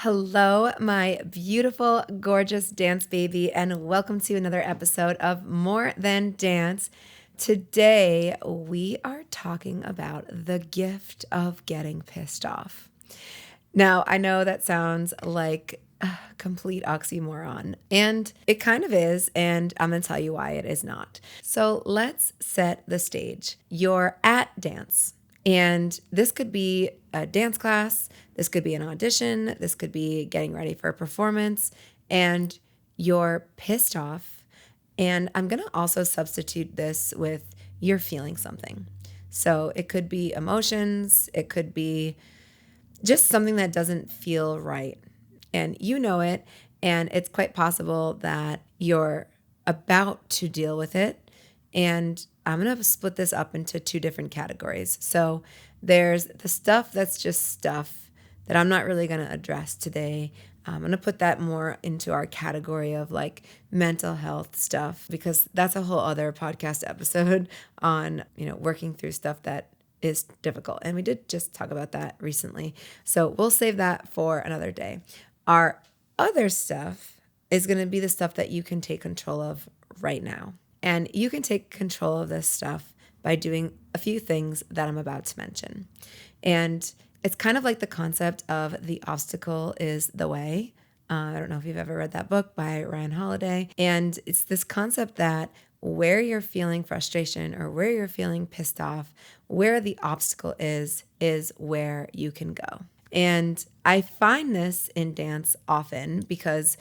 Hello, my beautiful, gorgeous dance baby, and welcome to another episode of More Than Dance. Today, we are talking about the gift of getting pissed off. Now, I know that sounds like a complete oxymoron, and it kind of is, and I'm going to tell you why it is not. So let's set the stage. You're at dance, and this could be a dance class, this could be an audition, this could be getting ready for a performance, and you're pissed off. And I'm going to also substitute this with you're feeling something. So it could be emotions, it could be just something that doesn't feel right. And you know it. And it's quite possible that you're about to deal with it. And I'm going to split this up into two different categories. So there's the stuff that's just stuff that I'm not really going to address today. I'm going to put that more into our category of like mental health stuff, because that's a whole other podcast episode on, working through stuff that is difficult. And we did just talk about that recently. So we'll save that for another day. Our other stuff is going to be the stuff that you can take control of right now. And you can take control of this stuff by doing a few things that I'm about to mention. And it's kind of like the concept of the obstacle is the way. I don't know if you've ever read that book by Ryan Holiday. And it's this concept that where you're feeling frustration or where you're feeling pissed off, where the obstacle is where you can go. And I find this in dance often because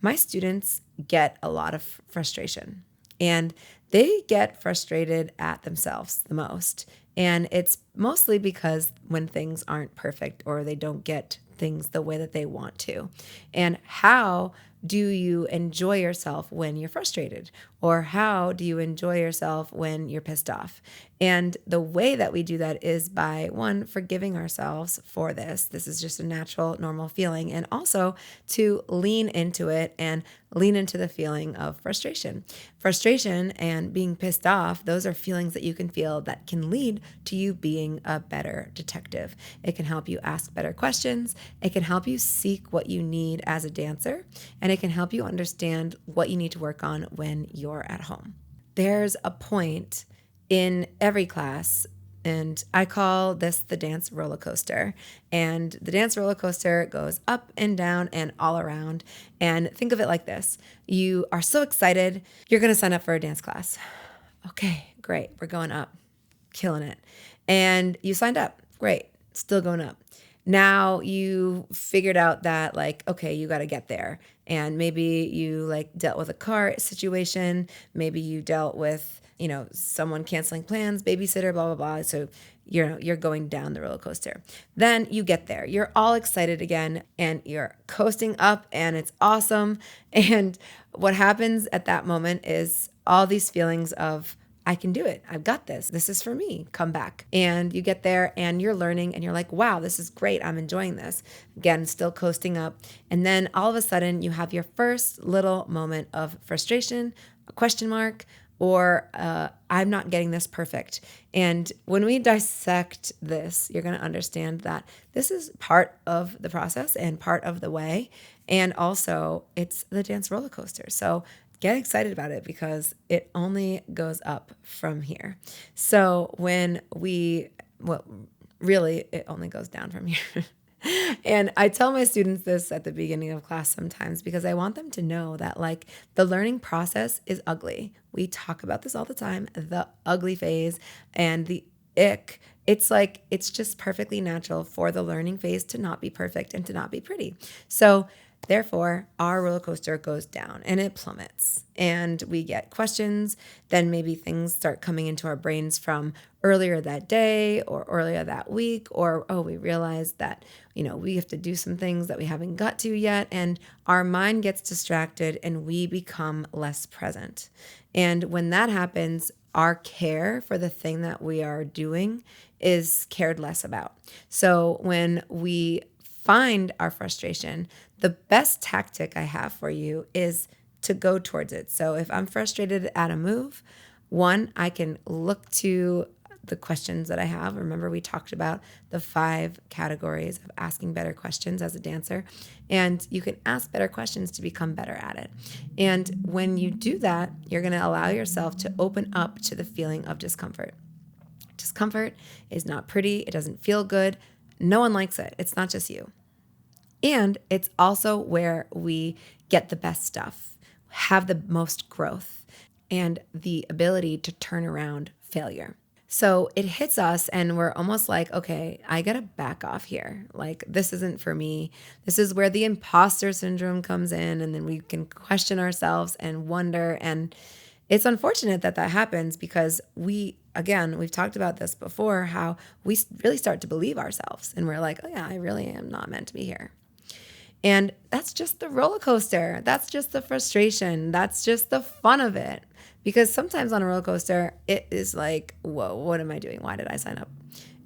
my students get a lot of frustration and they get frustrated at themselves the most. And it's mostly because when things aren't perfect or they don't get things the way that they want to. And how do you enjoy yourself when you're frustrated? Or how do you enjoy yourself when you're pissed off? And the way that we do that is by, one, forgiving ourselves for this. This is just a natural, normal feeling. And also to lean into it and lean into the feeling of frustration. Frustration and being pissed off, those are feelings that you can feel that can lead to you being a better detective. It can help you ask better questions. It can help you seek what you need as a dancer. And it can help you understand what you need to work on when you're at home. There's a point in every class, and I call this the dance roller coaster. And the dance roller coaster goes up and down and all around. And think of it like this. You are so excited. You're going to sign up for a dance class. Okay, great. We're going up. Killing it. And you signed up. Great. Still going up. Now you figured out that okay, you got to get there. And maybe you dealt with a car situation. Maybe you dealt with, someone canceling plans, babysitter, blah, blah, blah. So you're going down the roller coaster. Then you get there. You're all excited again and you're coasting up and it's awesome. And what happens at that moment is all these feelings of, I can do it. I've got this. This is for me. Come back. And you get there and you're learning and you're like, wow, this is great. I'm enjoying this. Again, still coasting up. And then all of a sudden you have your first little moment of frustration, a question mark, or I'm not getting this perfect. And when we dissect this, you're going to understand that this is part of the process and part of the way. And also it's the dance roller coaster. So get excited about it because it only goes up from here. So really, it only goes down from here. And I tell my students this at the beginning of class sometimes because I want them to know that the learning process is ugly. We talk about this all the time, the ugly phase and the ick. It's just perfectly natural for the learning phase to not be perfect and to not be pretty. So therefore, our roller coaster goes down and it plummets and we get questions. Then maybe things start coming into our brains from earlier that day or earlier that week, or, we realized that, we have to do some things that we haven't got to yet. And our mind gets distracted and we become less present. And when that happens, our care for the thing that we are doing is cared less about. So when we find our frustration, the best tactic I have for you is to go towards it. So if I'm frustrated at a move, one, I can look to the questions that I have. Remember, we talked about the 5 categories of asking better questions as a dancer, and you can ask better questions to become better at it. And when you do that, you're going to allow yourself to open up to the feeling of discomfort. Discomfort is not pretty. It doesn't feel good. No one likes it. It's not just you. And it's also where we get the best stuff, have the most growth, and the ability to turn around failure. So it hits us and we're almost like, okay, I got to back off here. Like, this isn't for me. This is where the imposter syndrome comes in. And then we can question ourselves and wonder. And it's unfortunate that that happens because we've talked about this before, how we really start to believe ourselves. And we're like, oh yeah, I really am not meant to be here. And that's just the roller coaster. That's just the frustration. That's just the fun of it. Because sometimes on a roller coaster, it is like, whoa, what am I doing? Why did I sign up?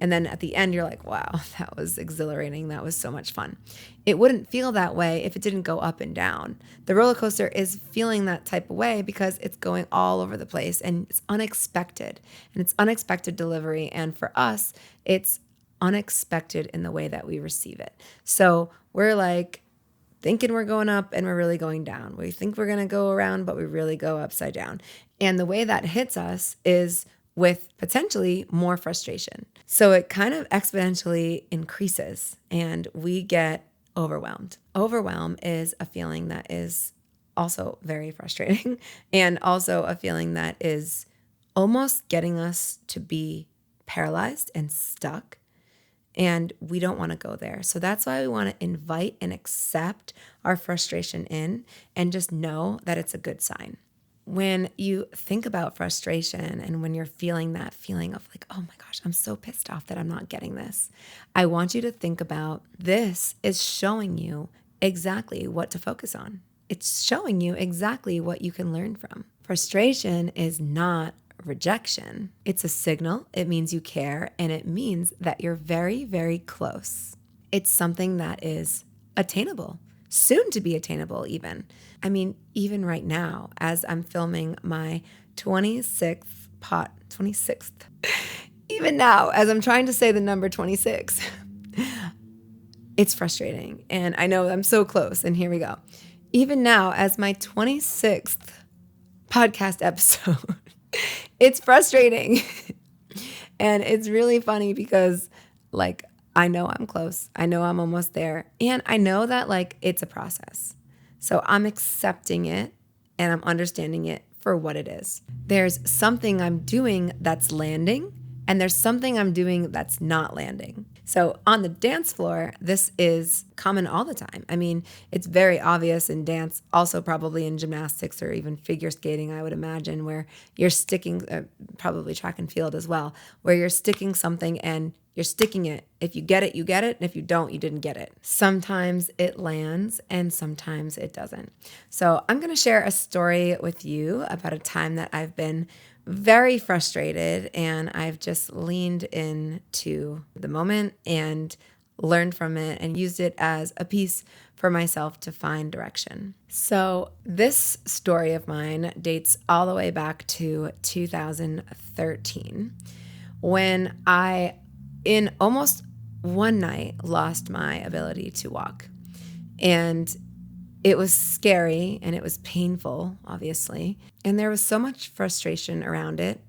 And then at the end, you're like, wow, that was exhilarating. That was so much fun. It wouldn't feel that way if it didn't go up and down. The roller coaster is feeling that type of way because it's going all over the place and it's unexpected. And it's unexpected delivery. And for us, it's unexpected in the way that we receive it. So we're like, thinking we're going up and we're really going down. We think we're going to go around, but we really go upside down. And the way that hits us is with potentially more frustration. So it kind of exponentially increases and we get overwhelmed. Overwhelm is a feeling that is also very frustrating and also a feeling that is almost getting us to be paralyzed and stuck. And we don't want to go there. So that's why we want to invite and accept our frustration in and just know that it's a good sign. When you think about frustration and when you're feeling that feeling of like, oh my gosh, I'm so pissed off that I'm not getting this, I want you to think about this is showing you exactly what to focus on. It's showing you exactly what you can learn from. Frustration is not rejection. It's a signal. It means you care, and it means that you're very, very close. It's something that is attainable, soon to be attainable even. I mean, even right now, as I'm filming my 26th, even now, as I'm trying to say the number 26, it's frustrating. And I know I'm so close, and here we go. Even now, as my 26th podcast episode, it's frustrating. And it's really funny because like, I know I'm close. I know I'm almost there. And I know that like it's a process. So I'm accepting it and I'm understanding it for what it is. There's something I'm doing that's landing and there's something I'm doing that's not landing. So on the dance floor, this is common all the time. I mean, it's very obvious in dance, also probably in gymnastics or even figure skating, I would imagine, where you're sticking, probably track and field as well, where you're sticking something and you're sticking it. If you get it, you get it. And if you don't, you didn't get it. Sometimes it lands and sometimes it doesn't. So I'm going to share a story with you about a time that I've been very frustrated and I've just leaned into the moment and learned from it and used it as a piece for myself to find direction. So this story of mine dates all the way back to 2013 when I, in almost one night, lost my ability to walk. And it was scary and it was painful, obviously. And there was so much frustration around it.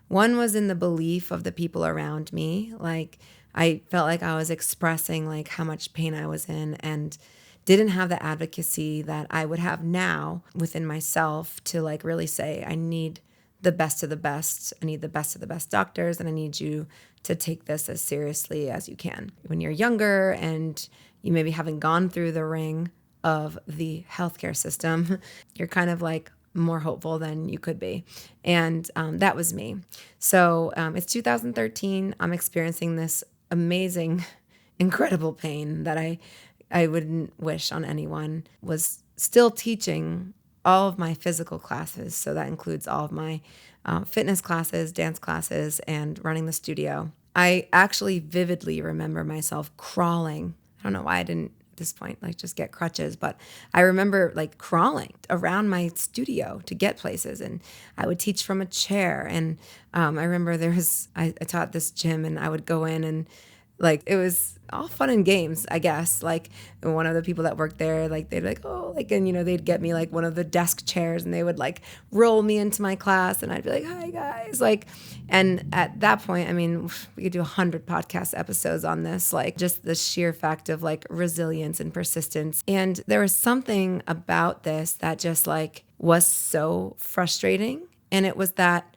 One was in the belief of the people around me. Like I felt like I was expressing like how much pain I was in and didn't have the advocacy that I would have now within myself to like really say, I need the best of the best. I need the best of the best doctors and I need you to take this as seriously as you can. When you're younger and you maybe haven't gone through the ring of the healthcare system, you're kind of like more hopeful than you could be. And that was me. So it's 2013. I'm experiencing this amazing, incredible pain that I wouldn't wish on anyone. Was still teaching all of my physical classes. So that includes all of my fitness classes, dance classes, and running the studio. I actually vividly remember myself crawling. I don't know why I didn't this point, like just get crutches. But I remember like crawling around my studio to get places, and I would teach from a chair. And I remember I taught this gym, and I would go in and like it was all fun and games, I guess. Like one of the people that worked there, like they'd like, oh, like, and they'd get me like one of the desk chairs, and they would like roll me into my class, and I'd be like, hi guys, like, and at that point, I mean, we could do 100 podcast episodes on this, like just the sheer fact of like resilience and persistence. And there was something about this that just like was so frustrating, and it was that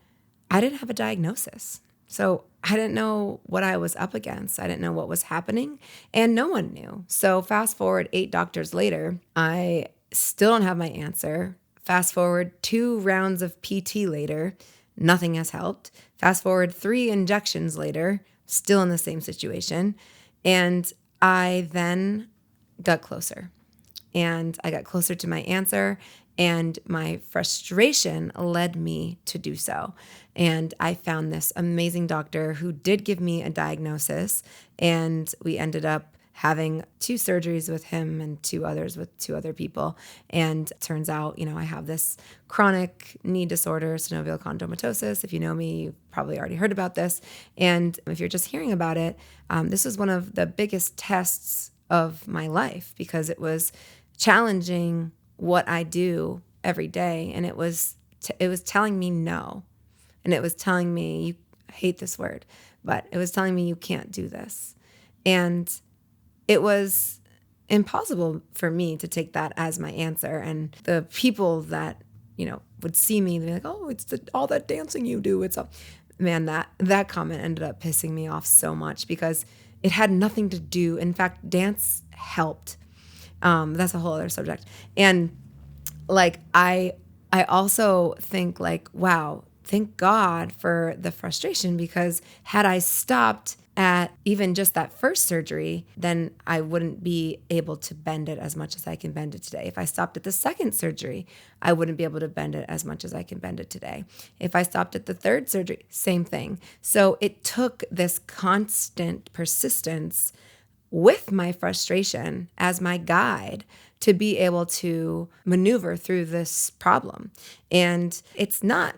I didn't have a diagnosis. So I didn't know what I was up against. I didn't know what was happening, and no one knew. So fast forward 8 doctors later, I still don't have my answer. Fast forward 2 rounds of PT later, nothing has helped. Fast forward 3 injections later, still in the same situation. And I then got closer. And I got closer to my answer, and my frustration led me to do so. And I found this amazing doctor who did give me a diagnosis, and we ended up having 2 surgeries with him and 2 others with 2 other people. And it turns out, I have this chronic knee disorder, synovial chondromatosis. If you know me, you've probably already heard about this. And if you're just hearing about it, this was one of the biggest tests of my life, because it was challenging what I do every day. And it was telling me no. And it was telling me, I hate this word, but it was telling me you can't do this. And it was impossible for me to take that as my answer. And the people that, would see me, they'd be like, oh, it's all that dancing you do. It's all, man, that comment ended up pissing me off so much, because it had nothing to do. In fact, dance helped. That's a whole other subject. And like, I also think like, wow, thank God for the frustration, because had I stopped at even just that first surgery, then I wouldn't be able to bend it as much as I can bend it today. If I stopped at the second surgery, I wouldn't be able to bend it as much as I can bend it today. If I stopped at the third surgery, same thing. So it took this constant persistence with my frustration as my guide to be able to maneuver through this problem. And it's not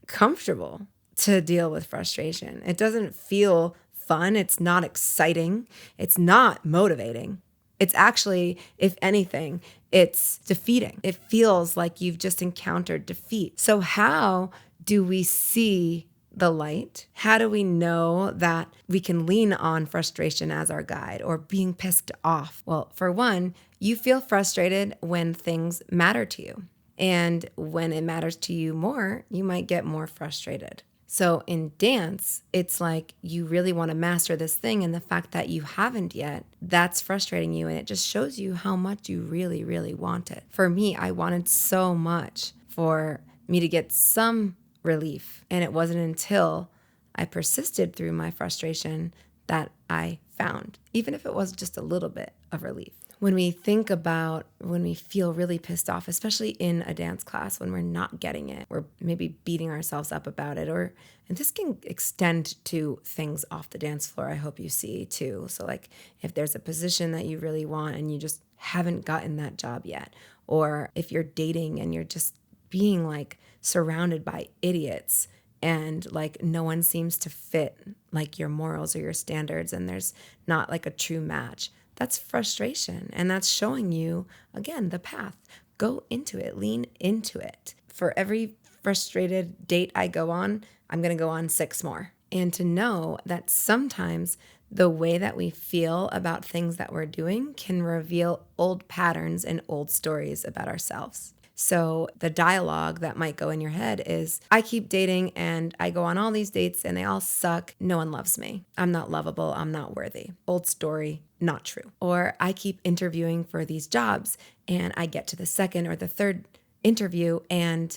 comfortable to deal with frustration. It doesn't feel fun. It's not exciting. It's not motivating. It's actually, if anything, it's defeating. It feels like you've just encountered defeat. So how do we see the light? How do we know that we can lean on frustration as our guide, or being pissed off? Well, for one, you feel frustrated when things matter to you. And when it matters to you more, you might get more frustrated. So in dance, it's like you really want to master this thing, and the fact that you haven't yet, that's frustrating you, and it just shows you how much you really, really want it. For me, I wanted so much for me to get some relief, and it wasn't until I persisted through my frustration that I found, even if it was just a little bit of relief. When we think about when we feel really pissed off, especially in a dance class, when we're not getting it, we're maybe beating ourselves up about it, and this can extend to things off the dance floor, I hope you see too. So like if there's a position that you really want and you just haven't gotten that job yet, or if you're dating and you're just being like surrounded by idiots, and like no one seems to fit like your morals or your standards, and there's not like a true match. That's frustration, and that's showing you, again, the path. Go into it, lean into it. For every frustrated date I go on, I'm going to go on 6 more. And to know that sometimes the way that we feel about things that we're doing can reveal old patterns and old stories about ourselves. So the dialogue that might go in your head is, I keep dating and I go on all these dates and they all suck. No one loves me. I'm not lovable. I'm not worthy. Old story, not true. Or I keep interviewing for these jobs and I get to the second or the third interview and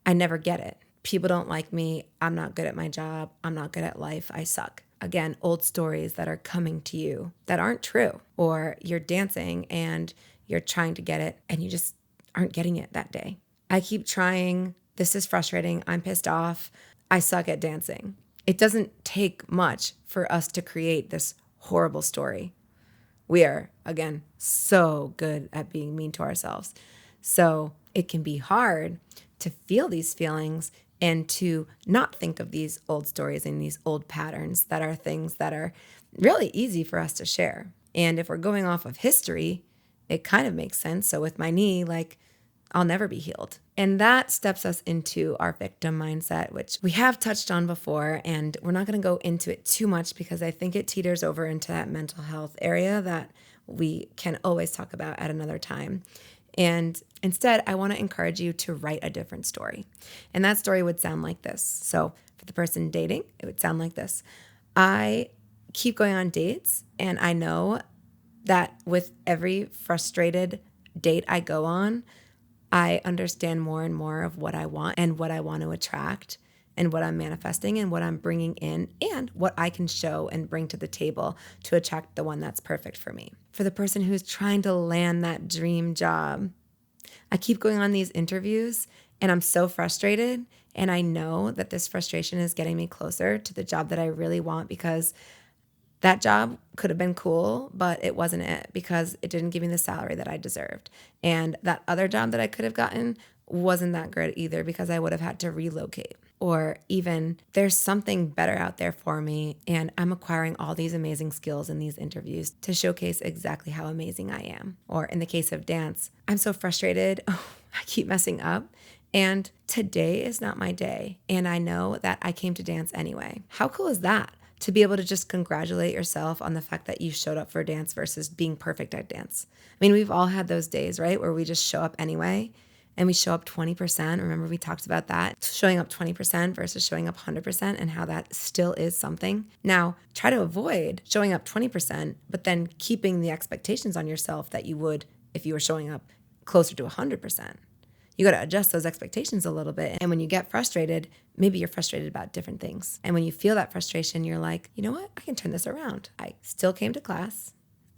I never get it. People don't like me. I'm not good at my job. I'm not good at life. I suck. Again, old stories that are coming to you that aren't true. Or you're dancing and you're trying to get it and you just aren't getting it that day. I keep trying. This is frustrating. I'm pissed off. I suck at dancing. It doesn't take much for us to create this horrible story. We are, again, so good at being mean to ourselves. So it can be hard to feel these feelings and to not think of these old stories and these old patterns that are things that are really easy for us to share. And if we're going off of history, it kind of makes sense. So with my knee, like, I'll never be healed. And that steps us into our victim mindset, which we have touched on before. And we're not going to go into it too much because I think it teeters over into that mental health area that we can always talk about at another time. And instead, I want to encourage you to write a different story. And that story would sound like this. So for the person dating, it would sound like this. I keep going on dates, and I know that with every frustrated date I go on, I understand more and more of what I want and what I want to attract and what I'm manifesting and what I'm bringing in and what I can show and bring to the table to attract the one that's perfect for me. For the person who's trying to land that dream job, I keep going on these interviews and I'm so frustrated. And I know that this frustration is getting me closer to the job that I really want, because that job could have been cool, but it wasn't it because it didn't give me the salary that I deserved. And that other job that I could have gotten wasn't that good either because I would have had to relocate. Or even there's something better out there for me, and I'm acquiring all these amazing skills in these interviews to showcase exactly how amazing I am. Or in the case of dance, I'm so frustrated. Oh, I keep messing up. And today is not my day. And I know that I came to dance anyway. How cool is that? To be able to just congratulate yourself on the fact that you showed up for dance versus being perfect at dance. I mean, we've all had those days, right? Where we just show up anyway and we show up 20%. Remember, we talked about that, showing up 20% versus showing up 100% and how that still is something. Now, try to avoid showing up 20%, but then keeping the expectations on yourself that you would if you were showing up closer to 100%. You got to adjust those expectations a little bit. And when you get frustrated, maybe you're frustrated about different things. And when you feel that frustration, you're like, you know what? I can turn this around. I still came to class.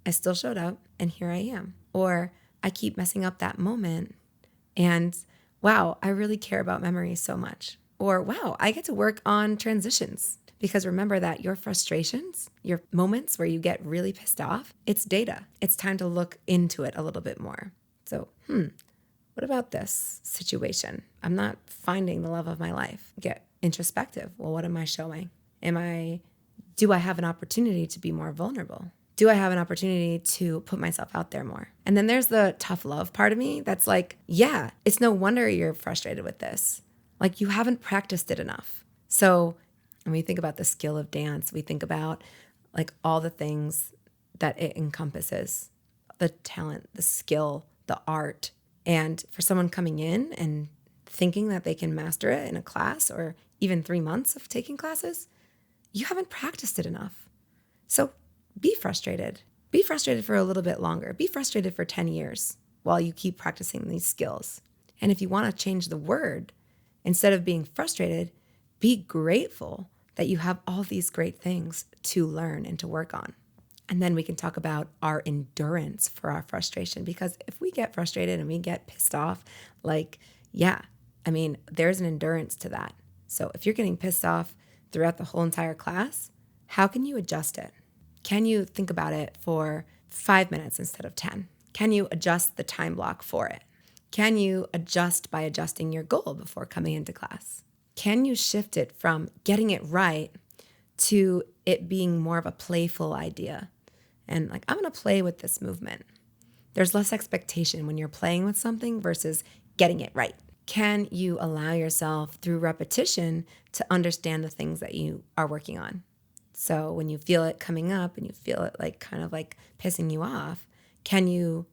I still showed up, and here I am. Or I keep messing up that moment. And wow, I really care about memory so much. Or wow, I get to work on transitions. Because remember that your frustrations, your moments where you get really pissed off, it's data. It's time to look into it a little bit more. So, what about this situation? I'm not finding the love of my life. Get introspective. Well, what am I showing? Do I have an opportunity to be more vulnerable? Do I have an opportunity to put myself out there more? And then there's the tough love part of me that's like, yeah, it's no wonder you're frustrated with this. Like, you haven't practiced it enough. So when we think about the skill of dance, we think about like all the things that it encompasses: the talent, the skill, the art. And for someone coming in and thinking that they can master it in a class or even 3 months of taking classes, you haven't practiced it enough. So be frustrated. Be frustrated for a little bit longer. Be frustrated for 10 years while you keep practicing these skills. And if you want to change the word, instead of being frustrated, be grateful that you have all these great things to learn and to work on. And then we can talk about our endurance for our frustration, because if we get frustrated and we get pissed off, there's an endurance to that. So if you're getting pissed off throughout the whole entire class, how can you adjust it? Can you think about it for 5 minutes instead of 10? Can you adjust the time block for it? Can you adjust by adjusting your goal before coming into class? Can you shift it from getting it right to it being more of a playful idea? And like, I'm going to play with this movement. There's less expectation when you're playing with something versus getting it right. Can you allow yourself through repetition to understand the things that you are working on? So when you feel it coming up and you feel it like kind of like pissing you off, can you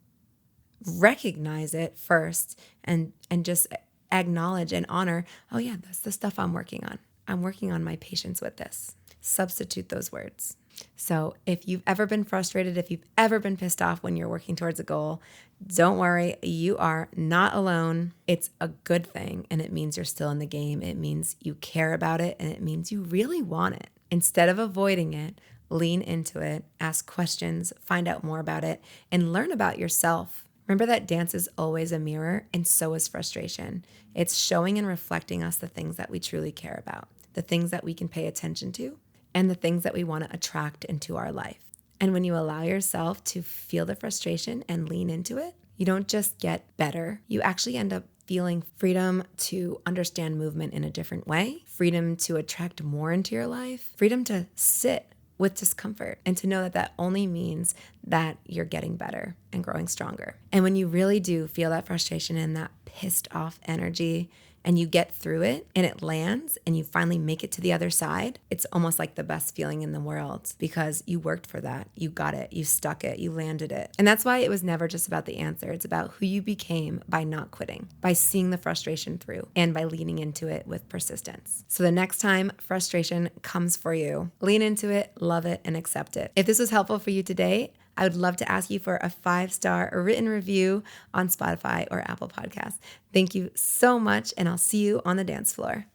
recognize it first and just acknowledge and honor, oh yeah, that's the stuff I'm working on. I'm working on my patience with this. Substitute those words. So if you've ever been frustrated, if you've ever been pissed off when you're working towards a goal, don't worry, you are not alone. It's a good thing, and it means you're still in the game. It means you care about it, and it means you really want it. Instead of avoiding it, lean into it, ask questions, find out more about it, and learn about yourself. Remember that dance is always a mirror, and so is frustration. It's showing and reflecting us the things that we truly care about, the things that we can pay attention to, and the things that we want to attract into our life. And when you allow yourself to feel the frustration and lean into it, you don't just get better, you actually end up feeling freedom to understand movement in a different way, freedom to attract more into your life, freedom to sit with discomfort and to know that that only means that you're getting better and growing stronger. And when you really do feel that frustration and that pissed off energy, and you get through it and it lands and you finally make it to the other side, it's almost like the best feeling in the world because you worked for that. You got it. You stuck it. You landed it. And that's why it was never just about the answer. It's about who you became by not quitting, by seeing the frustration through, and by leaning into it with persistence. So the next time frustration comes for you, lean into it, love it, and accept it. If this was helpful for you today, I would love to ask you for a 5-star written review on Spotify or Apple Podcasts. Thank you so much, and I'll see you on the dance floor.